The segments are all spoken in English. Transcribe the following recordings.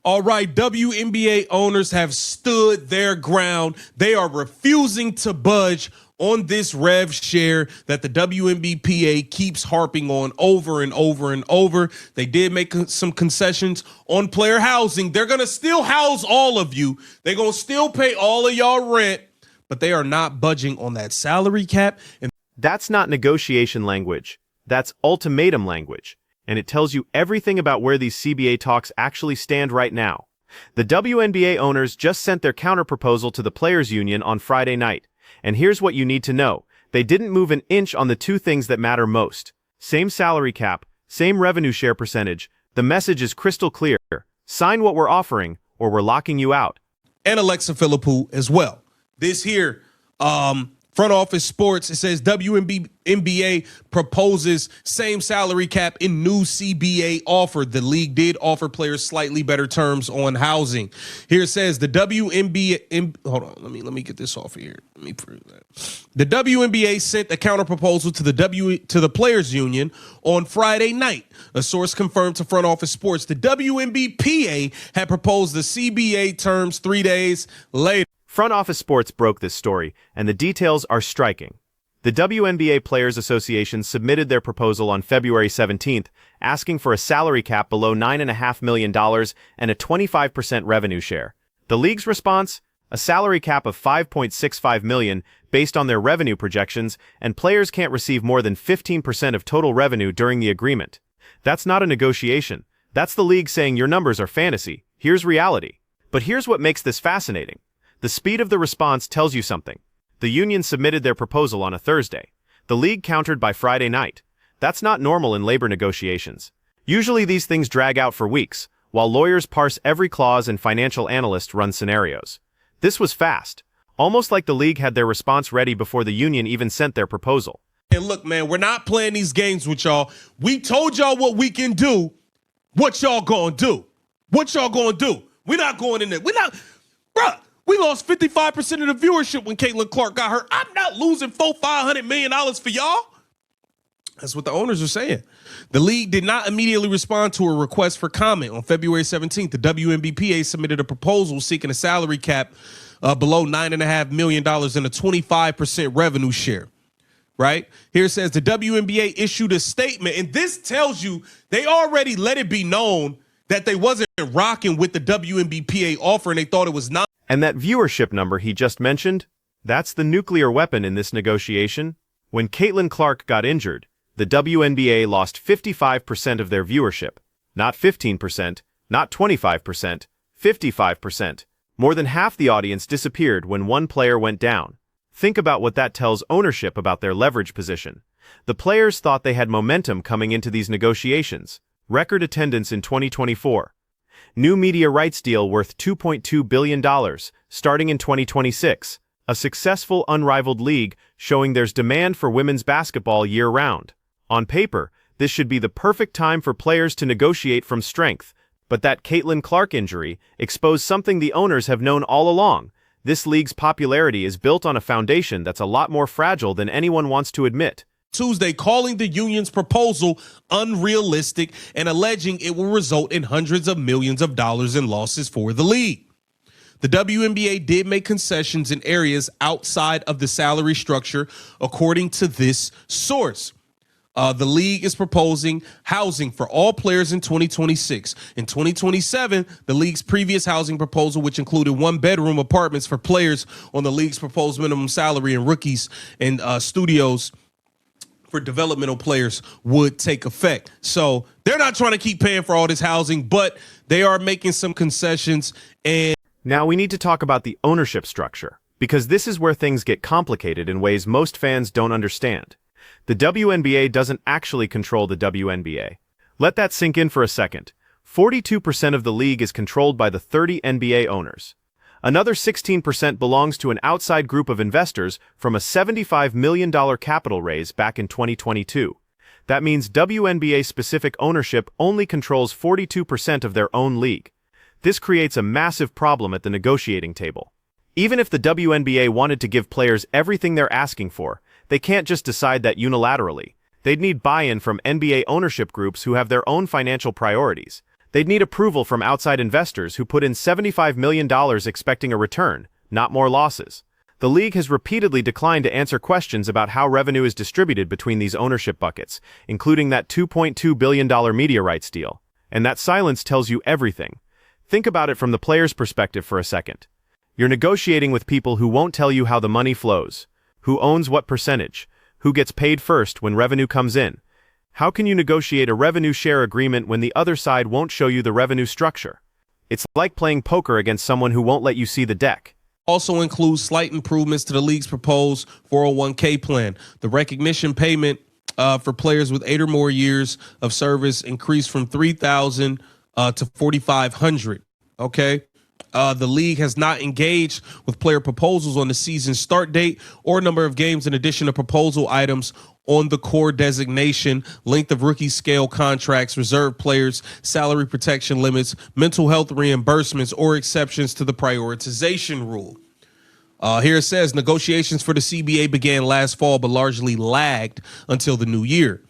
All right, WNBA owners have stood their ground. They are refusing to budge on this rev share that the WNBPA keeps harping on over and over and over. They did make some concessions on player housing. They're going to still house all of you. They're going to still pay all of y'all rent, but they are not budging on that salary cap. And that's not negotiation language. That's ultimatum language. And it tells you everything about where these CBA talks actually stand right now. The WNBA owners just sent their counterproposal to the Players Union on Friday night. And here's what you need to know. They didn't move an inch on the two things that matter most. Same salary cap, same revenue share percentage. The message is crystal clear. Sign what we're offering, or we're locking you out. And Alexa Philippou as well. This here, Front Office Sports, it says WNBA proposes same salary cap in new CBA offer. The league did offer players slightly better terms on housing. Here it says the WNBA, hold on, let me get this off of here. Let me prove that. The WNBA sent a counter proposal to the Players Union on Friday night. A source confirmed to Front Office Sports the WNBPA had proposed the CBA terms 3 days later. Front Office Sports broke this story, and the details are striking. The WNBA Players Association submitted their proposal on February 17th, asking for a salary cap below $9.5 million and a 25% revenue share. The league's response? A salary cap of $5.65 million based on their revenue projections, and players can't receive more than 15% of total revenue during the agreement. That's not a negotiation. That's the league saying your numbers are fantasy. Here's reality. But here's what makes this fascinating. The speed of the response tells you something. The union submitted their proposal on a Thursday. The league countered by Friday night. That's not normal in labor negotiations. Usually these things drag out for weeks, while lawyers parse every clause and financial analysts run scenarios. This was fast, almost like the league had their response ready before the union even sent their proposal. And look, man, we're not playing these games with y'all. We told y'all what we can do. What y'all gonna do? What y'all gonna do? We're not going in there. We're not, bruh. We lost 55% of the viewership when Caitlin Clark got hurt. I'm not losing $500 million for y'all. That's what the owners are saying. The league did not immediately respond to a request for comment. On February 17th, the WNBPA submitted a proposal seeking a salary cap below $9.5 million and a 25% revenue share. Right? Here it says the WNBA issued a statement, and this tells you they already let it be known that they wasn't rocking with the WNBPA offer and they thought it was not. And that viewership number he just mentioned, that's the nuclear weapon in this negotiation. When Caitlin Clark got injured, the WNBA lost 55% of their viewership. Not 15%, not 25%, 55%. More than half the audience disappeared when one player went down. Think about what that tells ownership about their leverage position. The players thought they had momentum coming into these negotiations. Record attendance in 2024. New media rights deal worth $2.2 billion, starting in 2026. A successful, unrivaled league showing there's demand for women's basketball year-round. On paper, this should be the perfect time for players to negotiate from strength. But that Caitlin Clark injury exposed something the owners have known all along. This league's popularity is built on a foundation that's a lot more fragile than anyone wants to admit. Tuesday, calling the union's proposal unrealistic and alleging it will result in hundreds of millions of dollars in losses for the league. The WNBA did make concessions in areas outside of the salary structure, according to this source. The league is proposing housing for all players in 2026. In 2027, the league's previous housing proposal, which included one-bedroom apartments for players on the league's proposed minimum salary and rookies and studios for developmental players, would take effect. So they're not trying to keep paying for all this housing, but they are making some concessions. And now we need to talk about the ownership structure, because this is where things get complicated in ways most fans don't understand. The WNBA doesn't actually control the WNBA. Let that sink in for a second. 42% of the league is controlled by the 30 NBA owners. Another 16% belongs to an outside group of investors from a $75 million capital raise back in 2022. That means WNBA-specific ownership only controls 42% of their own league. This creates a massive problem at the negotiating table. Even if the WNBA wanted to give players everything they're asking for, they can't just decide that unilaterally. They'd need buy-in from NBA ownership groups who have their own financial priorities. They'd need approval from outside investors who put in $75 million expecting a return, not more losses. The league has repeatedly declined to answer questions about how revenue is distributed between these ownership buckets, including that $2.2 billion media rights deal. And that silence tells you everything. Think about it from the player's perspective for a second. You're negotiating with people who won't tell you how the money flows, who owns what percentage, who gets paid first when revenue comes in. How can you negotiate a revenue share agreement when the other side won't show you the revenue structure? It's like playing poker against someone who won't let you see the deck. Also includes slight improvements to the league's proposed 401k plan. The recognition payment for players with 8 or more years of service increased from $3,000 to $4,500. Okay. The league has not engaged with player proposals on the season start date or number of games, in addition to proposal items on the core designation, length of rookie scale contracts, reserve players, salary protection limits, mental health reimbursements, or exceptions to the prioritization rule. Here it says negotiations for the CBA began last fall, but largely lagged until the new year.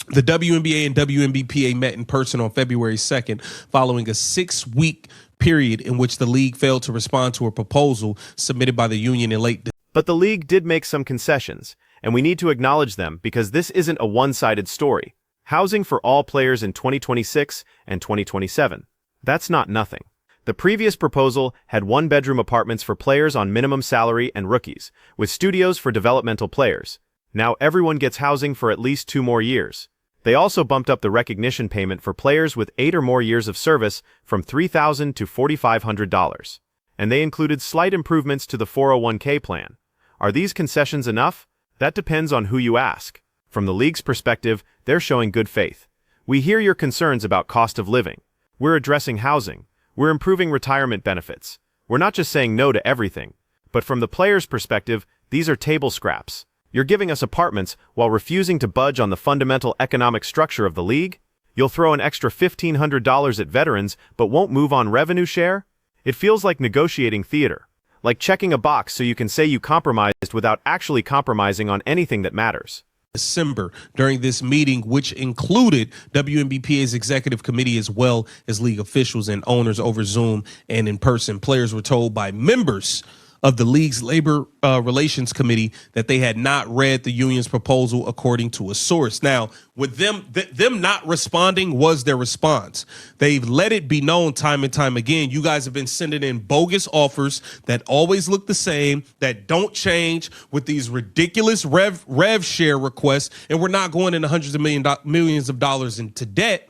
The WNBA and WNBPA met in person on February 2nd, following a 6-week period in which the league failed to respond to a proposal submitted by the union in late December. But the league did make some concessions, and we need to acknowledge them because this isn't a one-sided story. Housing for all players in 2026 and 2027. That's not nothing. The previous proposal had 1-bedroom apartments for players on minimum salary and rookies, with studios for developmental players. Now everyone gets housing for at least 2 more years. They also bumped up the recognition payment for players with 8 or more years of service from $3,000 to $4,500. And they included slight improvements to the 401k plan. Are these concessions enough? That depends on who you ask. From the league's perspective, they're showing good faith. We hear your concerns about cost of living. We're addressing housing. We're improving retirement benefits. We're not just saying no to everything. But from the player's perspective, these are table scraps. You're giving us apartments while refusing to budge on the fundamental economic structure of the league? You'll throw an extra $1,500 at veterans but won't move on revenue share? It feels like negotiating theater. Like checking a box so you can say you compromised without actually compromising on anything that matters. December during this meeting, which included WNBPA's executive committee as well as league officials and owners over Zoom and in person. Players were told by members of the league's labor relations committee that they had not read the union's proposal, according to a source. Now, with them not responding was their response. They've let it be known time and time again. You guys have been sending in bogus offers that always look the same, that don't change, with these ridiculous rev share requests, and we're not going into hundreds of millions of dollars into debt.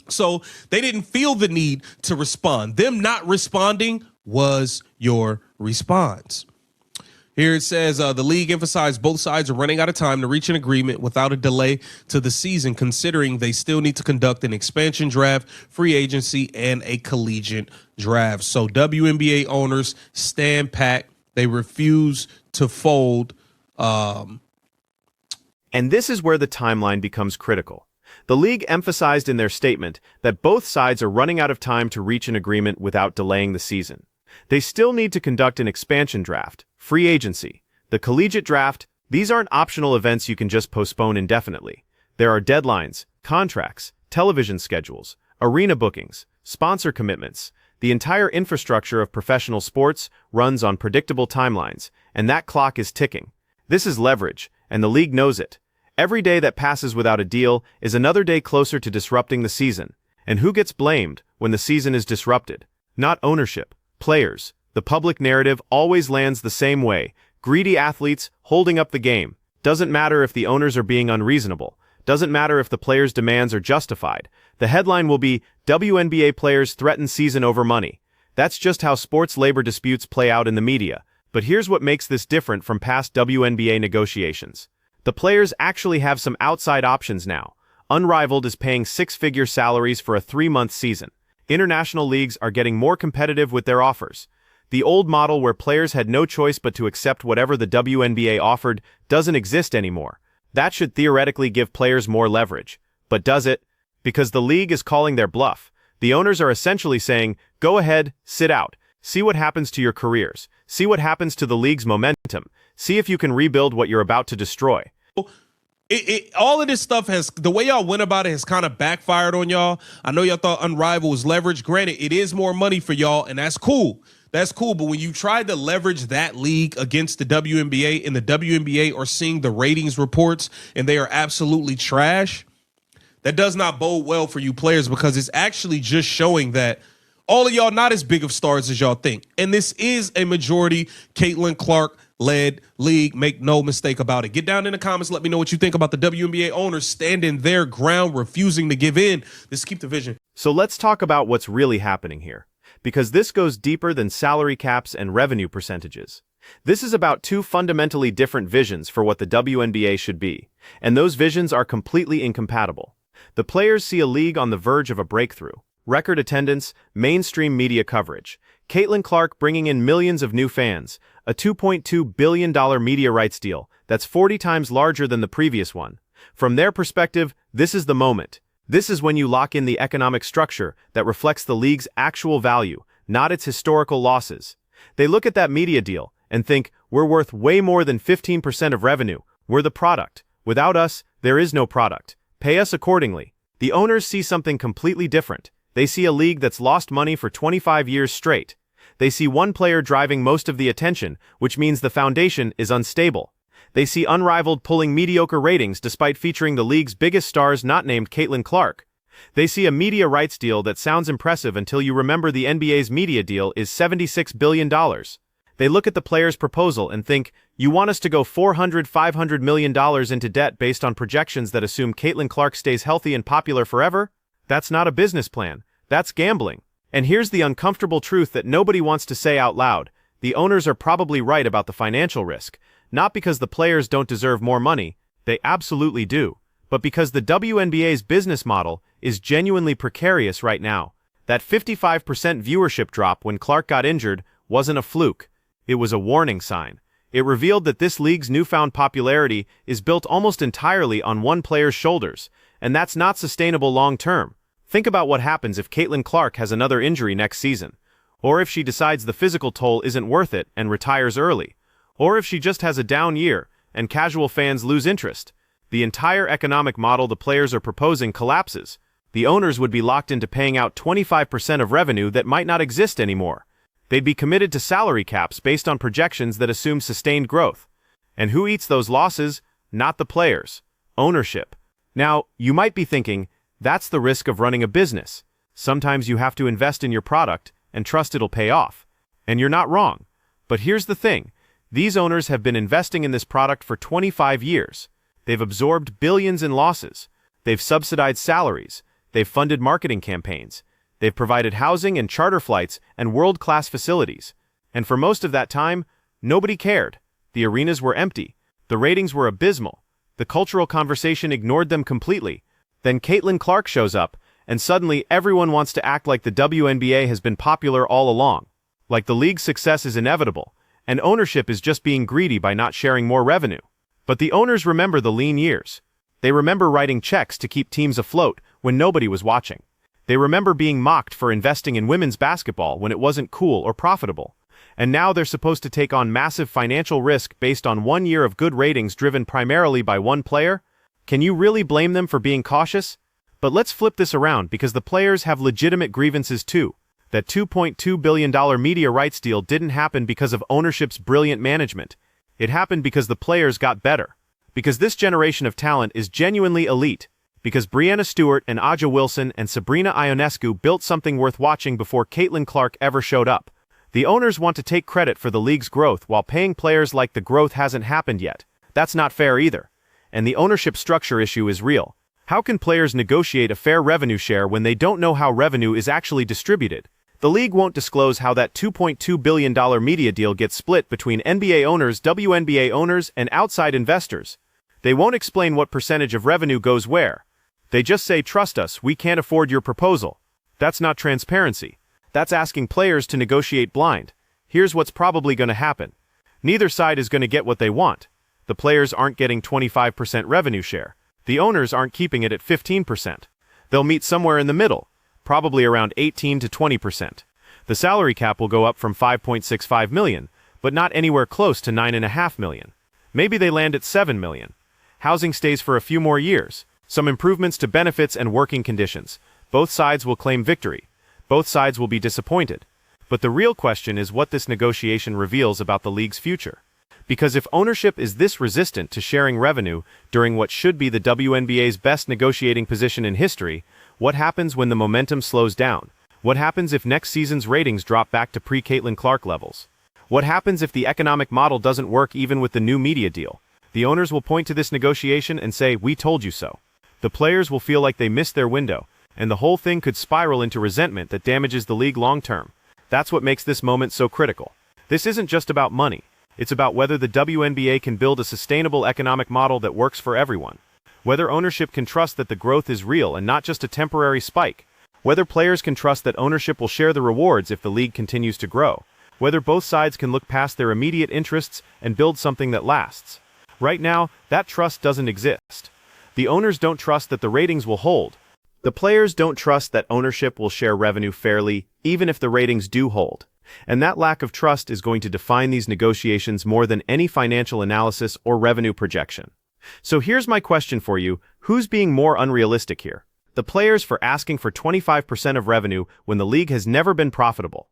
So they didn't feel the need to respond. Them not responding was your response. Here it says the league emphasized both sides are running out of time to reach an agreement without a delay to the season, considering they still need to conduct an expansion draft, free agency, and a collegiate draft. So WNBA owners stand pat. They refuse to fold. And this is where the timeline becomes critical. The league emphasized in their statement that both sides are running out of time to reach an agreement without delaying the season. They still need to conduct an expansion draft, free agency, the collegiate draft. These aren't optional events you can just postpone indefinitely. There are deadlines, contracts, television schedules, arena bookings, sponsor commitments. The entire infrastructure of professional sports runs on predictable timelines, and that clock is ticking. This is leverage, and the league knows it. Every day that passes without a deal is another day closer to disrupting the season. And who gets blamed when the season is disrupted? Not ownership. Players. The public narrative always lands the same way. Greedy athletes holding up the game. Doesn't matter if the owners are being unreasonable. Doesn't matter if the players' demands are justified. The headline will be, WNBA players threaten season over money. That's just how sports labor disputes play out in the media. But here's what makes this different from past WNBA negotiations. The players actually have some outside options now. Unrivaled is paying 6-figure salaries for a 3-month season. International leagues are getting more competitive with their offers. The old model where players had no choice but to accept whatever the WNBA offered doesn't exist anymore. That should theoretically give players more leverage. But does it? Because the league is calling their bluff. The owners are essentially saying, go ahead, sit out. See what happens to your careers. See what happens to the league's momentum. See if you can rebuild what you're about to destroy. All of this stuff the way y'all went about it has kind of backfired on y'all. I know y'all thought Unrivaled was leverage. Granted, it is more money for y'all, and that's cool. That's cool. But when you tried to leverage that league against the WNBA, and the WNBA are seeing the ratings reports and they are absolutely trash, that does not bode well for you players, because it's actually just showing that all of y'all not as big of stars as y'all think. And this is a majority Caitlin Clark-led league. Make no mistake about it. Get down in the comments. Let me know what you think about the WNBA owners standing their ground, refusing to give in. Let's keep the vision. So let's talk about what's really happening here, because this goes deeper than salary caps and revenue percentages. This is about two fundamentally different visions for what the WNBA should be, and those visions are completely incompatible. The players see a league on the verge of a breakthrough. Record attendance, mainstream media coverage, Caitlin Clark bringing in millions of new fans, a $2.2 billion media rights deal that's 40 times larger than the previous one. From their perspective, this is the moment. This is when you lock in the economic structure that reflects the league's actual value, not its historical losses. They look at that media deal and think, we're worth way more than 15% of revenue. We're the product. Without us, there is no product. Pay us accordingly. The owners see something completely different. They see a league that's lost money for 25 years straight. They see one player driving most of the attention, which means the foundation is unstable. They see Unrivaled pulling mediocre ratings despite featuring the league's biggest stars not named Caitlin Clark. They see a media rights deal that sounds impressive until you remember the NBA's media deal is $76 billion. They look at the player's proposal and think, you want us to go $400–500 million into debt based on projections that assume Caitlin Clark stays healthy and popular forever? That's not a business plan. That's gambling. And here's the uncomfortable truth that nobody wants to say out loud. The owners are probably right about the financial risk, not because the players don't deserve more money, they absolutely do, but because the WNBA's business model is genuinely precarious right now. That 55% viewership drop when Clark got injured wasn't a fluke. It was a warning sign. It revealed that this league's newfound popularity is built almost entirely on one player's shoulders, and that's not sustainable long-term. Think about what happens if Caitlin Clark has another injury next season, or if she decides the physical toll isn't worth it and retires early, or if she just has a down year and casual fans lose interest. The entire economic model the players are proposing collapses. The owners would be locked into paying out 25% of revenue that might not exist anymore. They'd be committed to salary caps based on projections that assume sustained growth. And who eats those losses? Not the players. Ownership. Now, you might be thinking, that's the risk of running a business. Sometimes you have to invest in your product and trust it'll pay off. And you're not wrong. But here's the thing. These owners have been investing in this product for 25 years. They've absorbed billions in losses. They've subsidized salaries. They've funded marketing campaigns. They've provided housing and charter flights and world-class facilities. And for most of that time, nobody cared. The arenas were empty. The ratings were abysmal. The cultural conversation ignored them completely. Then Caitlin Clark shows up, and suddenly everyone wants to act like the WNBA has been popular all along. Like the league's success is inevitable, and ownership is just being greedy by not sharing more revenue. But the owners remember the lean years. They remember writing checks to keep teams afloat when nobody was watching. They remember being mocked for investing in women's basketball when it wasn't cool or profitable. And now they're supposed to take on massive financial risk based on 1 year of good ratings driven primarily by one player? Can you really blame them for being cautious? But let's flip this around, because the players have legitimate grievances too. That $2.2 billion media rights deal didn't happen because of ownership's brilliant management. It happened because the players got better. Because this generation of talent is genuinely elite. Because Breanna Stewart and Aja Wilson and Sabrina Ionescu built something worth watching before Caitlin Clark ever showed up. The owners want to take credit for the league's growth while paying players like the growth hasn't happened yet. That's not fair either. And the ownership structure issue is real. How can players negotiate a fair revenue share when they don't know how revenue is actually distributed? The league won't disclose how that $2.2 billion media deal gets split between NBA owners, WNBA owners, and outside investors. They won't explain what percentage of revenue goes where. They just say, trust us, we can't afford your proposal. That's not transparency. That's asking players to negotiate blind. Here's what's probably going to happen. Neither side is going to get what they want. The players aren't getting 25% revenue share. The owners aren't keeping it at 15%. They'll meet somewhere in the middle, probably around 18 to 20%. The salary cap will go up from $5.65 million, but not anywhere close to $9.5 million. Maybe they land at $7 million. Housing stays for a few more years. Some improvements to benefits and working conditions. Both sides will claim victory. Both sides will be disappointed. But the real question is what this negotiation reveals about the league's future. Because if ownership is this resistant to sharing revenue during what should be the WNBA's best negotiating position in history, what happens when the momentum slows down? What happens if next season's ratings drop back to pre-Caitlin Clark levels? What happens if the economic model doesn't work even with the new media deal? The owners will point to this negotiation and say, "We told you so." The players will feel like they missed their window, and the whole thing could spiral into resentment that damages the league long-term. That's what makes this moment so critical. This isn't just about money. It's about whether the WNBA can build a sustainable economic model that works for everyone. Whether ownership can trust that the growth is real and not just a temporary spike. Whether players can trust that ownership will share the rewards if the league continues to grow. Whether both sides can look past their immediate interests and build something that lasts. Right now, that trust doesn't exist. The owners don't trust that the ratings will hold. The players don't trust that ownership will share revenue fairly, even if the ratings do hold. And that lack of trust is going to define these negotiations more than any financial analysis or revenue projection. So here's my question for you. Who's being more unrealistic here? The players for asking for 25% of revenue when the league has never been profitable?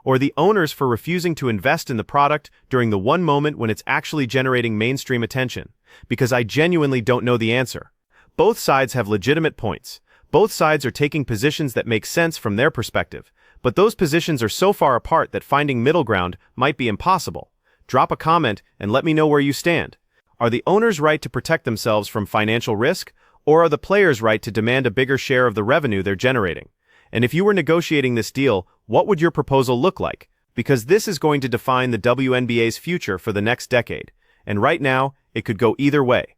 Or the owners for refusing to invest in the product during the one moment when it's actually generating mainstream attention? Because I genuinely don't know the answer. Both sides have legitimate points. Both sides are taking positions that make sense from their perspective. But those positions are so far apart that finding middle ground might be impossible. Drop a comment and let me know where you stand. Are the owners right to protect themselves from financial risk, or are the players right to demand a bigger share of the revenue they're generating? And if you were negotiating this deal, what would your proposal look like? Because this is going to define the WNBA's future for the next decade. And right now, it could go either way.